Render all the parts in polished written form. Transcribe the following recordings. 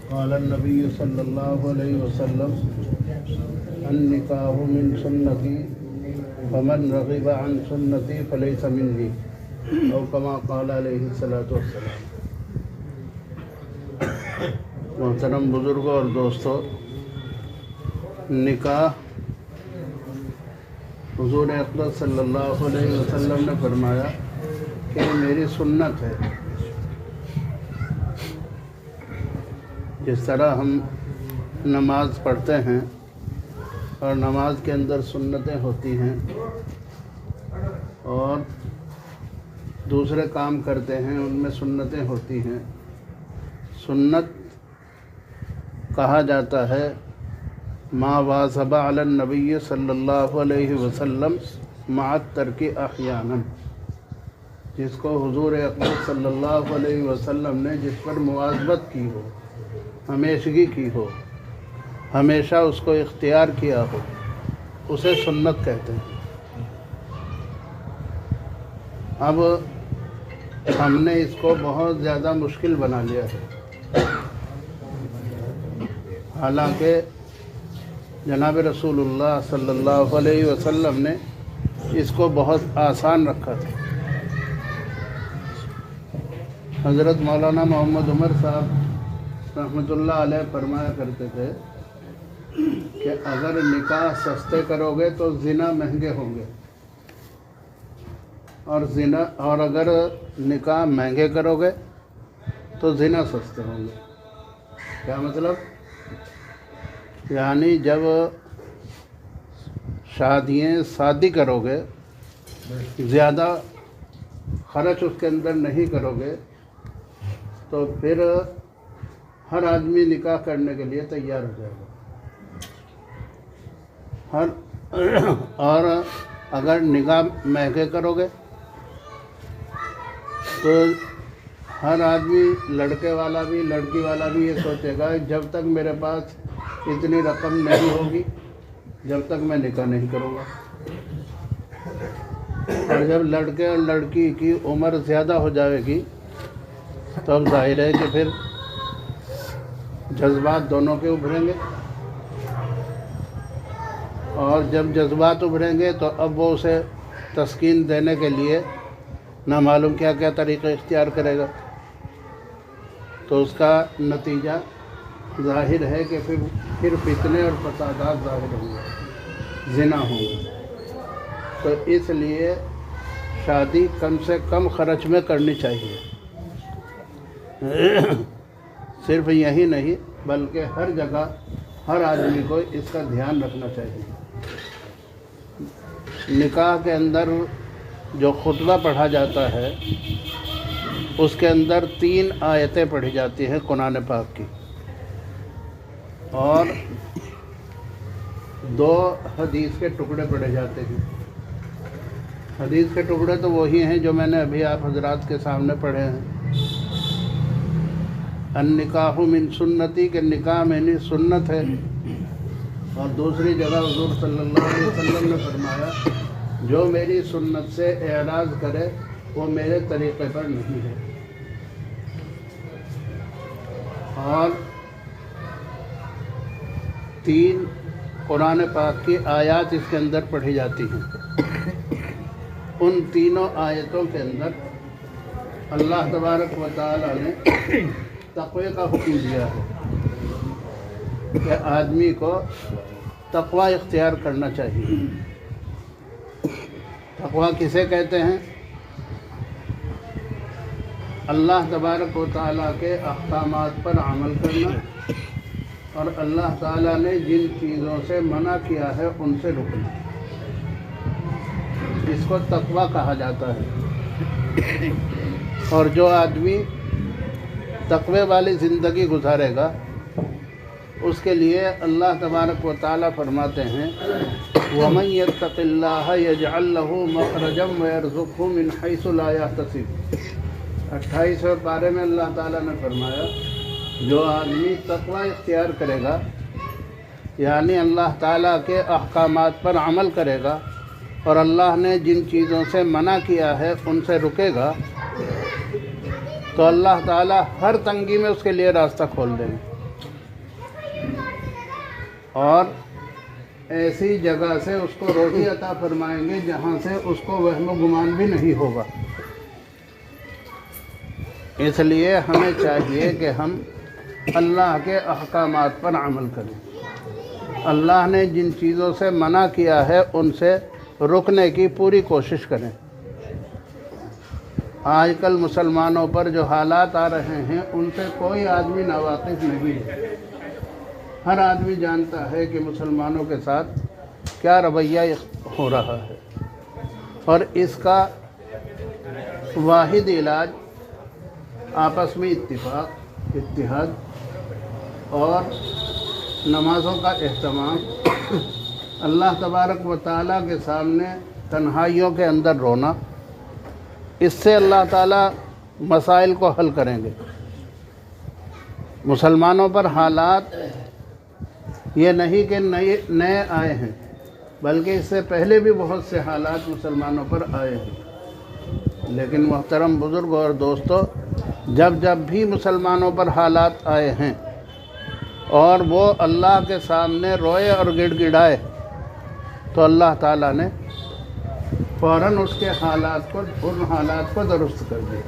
قال النبی صلی اللہ علیہ وسلم النکاح من سنتی فمن رغب عن سنتی فلیس منی او کما قال علیہ الصلوۃ والسلام۔ محترم بزرگوں اور دوستو، نکاح حضور اقدس صلی اللہ علیہ وسلم نے فرمایا کہ یہ میری سنت ہے۔ جس طرح ہم نماز پڑھتے ہیں اور نماز کے اندر سنتیں ہوتی ہیں اور دوسرے کام کرتے ہیں ان میں سنتیں ہوتی ہیں، سنت کہا جاتا ہے ما واظب علی النبی صلی اللہ علیہ وسلم مع الترک احیانا، جس کو حضور اقدس صلی اللہ علیہ وسلم نے جس پر مواظبت کی ہو، ہمیشگی کی ہو، ہمیشہ اس کو اختیار کیا ہو، اسے سنت کہتے ہیں۔ اب ہم نے اس کو بہت زیادہ مشکل بنا لیا ہے، حالانکہ جناب رسول اللہ صلی اللہ علیہ وسلم نے اس کو بہت آسان رکھا تھا۔ حضرت مولانا محمد عمر صاحب رحمۃ اللہ علیہ فرمایا کرتے تھے کہ اگر نکاح سستے کرو گے تو زنا مہنگے ہوں گے، اور اگر نکاح مہنگے کرو گے تو زنا سستے ہوں گے۔ کیا مطلب؟ یعنی جب شادی کرو گے، زیادہ خرچ اس کے اندر نہیں کرو گے تو پھر ہر آدمی نکاح کرنے کے لیے تیار ہو جائے گا، اور اگر نکاح مہنگے کرو گے تو ہر آدمی، لڑکے والا بھی لڑکی والا بھی یہ سوچے گا جب تک میرے پاس اتنی رقم نہیں ہوگی جب تک میں نکاح نہیں کروں گا۔ اور جب لڑکے اور لڑکی کی عمر زیادہ ہو جائے گی تو اب ظاہر ہے کہ پھر جذبات دونوں کے ابھریں گے، اور جب جذبات ابھریں گے تو اب وہ اسے تسکین دینے کے لیے نہ معلوم کیا کیا طریقہ اختیار کرے گا، تو اس کا نتیجہ ظاہر ہے کہ پھر فتنے اور فسادات ظاہر ہوں گے، زنا ہوں گے۔ تو اس لیے شادی کم سے کم خرچ میں کرنی چاہیے۔ صرف یہی نہیں بلکہ ہر جگہ ہر آدمی کو اس کا دھیان رکھنا چاہیے۔ نکاح کے اندر جو خطبہ پڑھا جاتا ہے اس کے اندر 3 آیتیں پڑھی جاتی ہیں قرآن پاک کی، اور 2 حدیث کے ٹکڑے پڑھے جاتے ہیں۔ حدیث کے ٹکڑے تو وہی ہیں جو میں نے ابھی آپ حضرات کے سامنے پڑھے ہیں۔ النکاح من سنتی، کہ نکاح میری سنت ہے، اور دوسری جگہ حضور صلی اللہ علیہ وسلم نے فرمایا جو میری سنت سے اعراض کرے وہ میرے طریقے پر نہیں ہے۔ اور 3 قرآن پاک کی آیات اس کے اندر پڑھی جاتی ہیں۔ ان تینوں آیتوں کے اندر اللہ تبارک و تعالیٰ نے تقوی کا حکم دیا ہے کہ آدمی کو تقوی اختیار کرنا چاہیے۔ تقوی کسے کہتے ہیں؟ اللہ تبارک و تعالیٰ کے احکامات پر عمل کرنا، اور اللہ تعالیٰ نے جن چیزوں سے منع کیا ہے ان سے رکنا، اس کو تقوی کہا جاتا ہے۔ اور جو آدمی تقوی والی زندگی گزارے گا اس کے لیے اللہ تبارک و تعالیٰ فرماتے ہیں وَمَن يَتَّقِ اللَّهَ يَجْعَل لَّهُ مَخْرَجًا وَيَرْزُقْهُ مِنْ حَيْثُ لَا يَحْتَسِبُ۔ 28ویں پارے میں اللہ تعالیٰ نے فرمایا جو آدمی تقوی اختیار کرے گا، یعنی اللہ تعالیٰ کے احکامات پر عمل کرے گا اور اللہ نے جن چیزوں سے منع کیا ہے ان سے رکے گا، تو اللہ تعالیٰ ہر تنگی میں اس کے لیے راستہ کھول دیں گے۔ اور ایسی جگہ سے اس کو روزی عطا فرمائیں گے جہاں سے اس کو وہم و گمان بھی نہیں ہوگا۔ اس لیے ہمیں چاہیے کہ ہم اللہ کے احکامات پر عمل کریں۔ اللہ نے جن چیزوں سے منع کیا ہے ان سے رکنے کی پوری کوشش کریں۔ آج کل مسلمانوں پر جو حالات آ رہے ہیں ان سے کوئی آدمی ناواقف نہیں ہے۔ ہر آدمی جانتا ہے کہ مسلمانوں کے ساتھ کیا رویہ ہو رہا ہے، اور اس کا واحد علاج آپس میں اتفاق، اتحاد اور نمازوں کا اہتمام، اللہ تبارک و تعالیٰ کے سامنے تنہائیوں کے اندر رونا، اس سے اللہ تعالیٰ مسائل کو حل کریں گے۔ مسلمانوں پر حالات یہ نہیں کہ نئے آئے ہیں، بلکہ اس سے پہلے بھی بہت سے حالات مسلمانوں پر آئے ہیں، لیکن محترم بزرگ اور دوستو، جب بھی مسلمانوں پر حالات آئے ہیں اور وہ اللہ کے سامنے روئے اور گڑ گڑائے تو اللہ تعالیٰ نے فوراً اس کے ان حالات کو درست کر دیا۔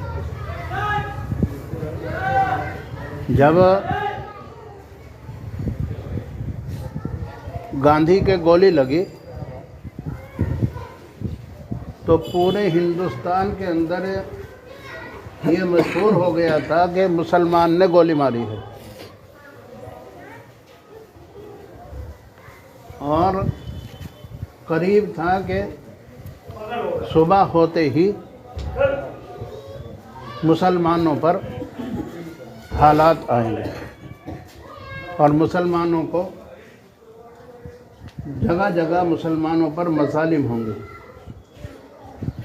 جب گاندھی کے گولی لگی تو پورے ہندوستان کے اندر یہ مشہور ہو گیا تھا کہ مسلمان نے گولی ماری ہے، اور قریب تھا کہ صبح ہوتے ہی مسلمانوں پر حالات آئیں گے اور مسلمانوں کو جگہ جگہ مسلمانوں پر مظالم ہوں گے۔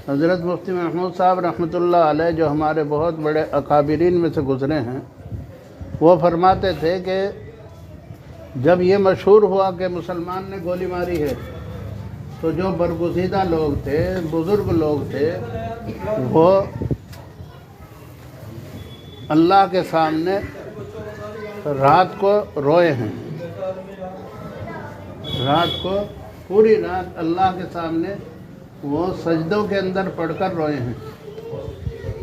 حضرت مفتی محمود صاحب رحمۃ اللہ علیہ، جو ہمارے بہت بڑے اکابرین میں سے گزرے ہیں، وہ فرماتے تھے کہ جب یہ مشہور ہوا کہ مسلمان نے گولی ماری ہے تو جو برگزیدہ لوگ تھے، بزرگ لوگ تھے، وہ اللہ کے سامنے رات کو روئے ہیں، رات کو پوری رات اللہ کے سامنے وہ سجدوں کے اندر پڑھ کر روئے ہیں،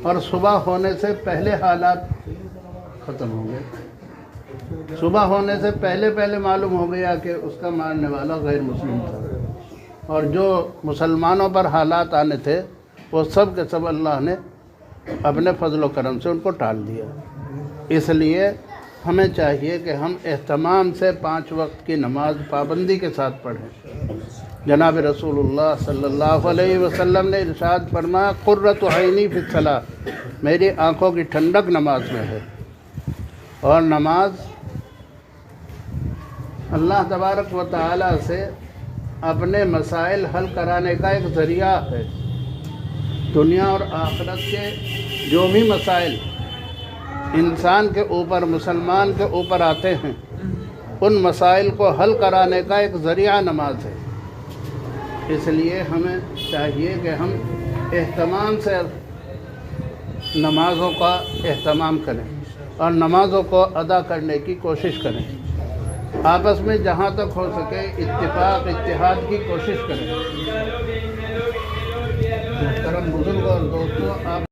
اور صبح ہونے سے پہلے حالات ختم ہو گئے۔ صبح ہونے سے پہلے معلوم ہو گیا کہ اس کا مارنے والا غیر مسلم تھا، اور جو مسلمانوں پر حالات آنے تھے وہ سب کے سب اللہ نے اپنے فضل و کرم سے ان کو ٹال دیا۔ اس لیے ہمیں چاہیے کہ ہم اہتمام سے 5 وقت کی نماز پابندی کے ساتھ پڑھیں۔ جناب رسول اللہ صلی اللہ علیہ وسلم نے ارشاد فرمایا، قرۃ عینی فی الصلاۃ، میری آنکھوں کی ٹھنڈک نماز میں ہے۔ اور نماز اللہ تبارک و تعالیٰ سے اپنے مسائل حل کرانے کا ایک ذریعہ ہے۔ دنیا اور آخرت کے جو بھی مسائل انسان کے اوپر، مسلمان کے اوپر آتے ہیں، ان مسائل کو حل کرانے کا ایک ذریعہ نماز ہے۔ اس لیے ہمیں چاہیے کہ ہم اہتمام سے نمازوں کا اہتمام کریں اور نمازوں کو ادا کرنے کی کوشش کریں۔ آپس میں جہاں تک ہو سکے اتفاق، اتحاد کی کوشش کریں۔ محترم بزرگ اور دوستوں، آپ